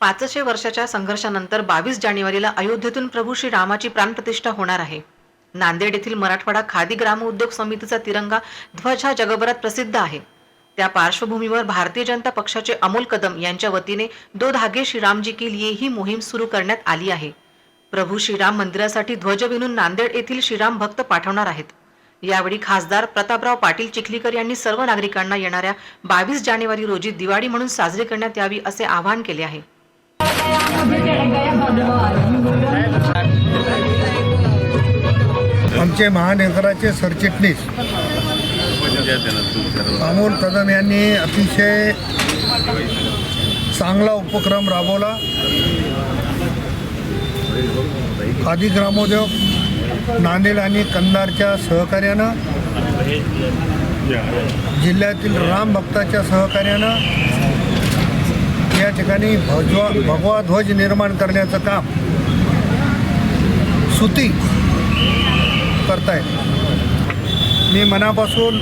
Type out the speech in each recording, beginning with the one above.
500 वर्षाच्या संघर्षानंतर 22 जानेवारीला अयोध्येतून प्रभू श्री रामाची प्राणप्रतिष्ठा होणार आहे। नांदेड येथील मराठवाडा खादी ग्राम उद्योग समितीचा तिरंगा ध्वज हा जगभरात प्रसिद्ध आहे। त्या पार्श्वभूमीवर भारतीय जनता पक्षाचे अमोल कदम यांच्या वतीने दो धागे श्रीरामजी के लिए ही मोहीम सुरू करण्यात आली आहे। प्रभू श्रीराम मंदिरासाठी ध्वज विणून नांदेड येथील श्रीराम भक्त पाठवणार आहेत। यावेळी खासदार प्रतापराव पाटील चिखलीकर यांनी सर्व नागरिकांना येणाऱ्या 22 जानेवारी रोजी दिवाळी म्हणून साजरी करण्यात यावी असे आवाहन केले आहे। आमचे महानगराचे सरचिटणीस अमोल कदम यांनी अतिशय चांगला उपक्रम राबवला। खादी ग्रामोद्योग नांदेड आणि कंधारच्या सहकार्यानं, जिल्ह्यातील राम भक्ताच्या सहकार्यानं या ठिकाणी भगवा ध्वज निर्माण करण्याचं काम सुती करतायत। मी मनापासून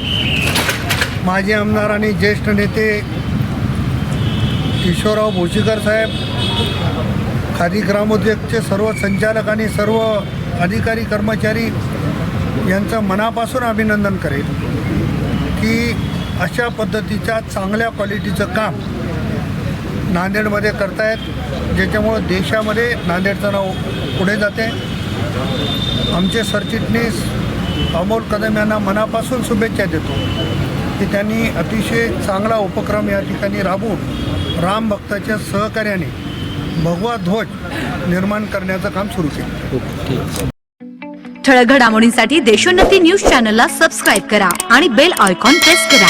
माजी आमदार आणि ज्येष्ठ नेते किशोरराव भोशीकर साहेब, खादी ग्रामोद्योगचे सर्व संचालक आणि सर्व अधिकारी कर्मचारी यांचं मनापासून अभिनंदन करेल की अशा पद्धतीच्या चांगल्या क्वालिटीचं काम नांदेडमध्ये करतायत, ज्याच्यामुळं देशामध्ये नांदेडचं नाव पुढे जाते। आमचे सरचिटणीस अमोल कदम यांना मनापासून शुभेच्छा देतो की त्यांनी अतिशय चांगला उपक्रम या ठिकाणी राबवून राम भक्ताच्या सहकार्याने भगवा ध्वज निर्माण करण्याचं काम सुरू केलं। ठळक घडामोडींसाठी देशोन्नती न्यूज चॅनलला सबस्क्राईब करा आणि बेल आयकॉन प्रेस करा।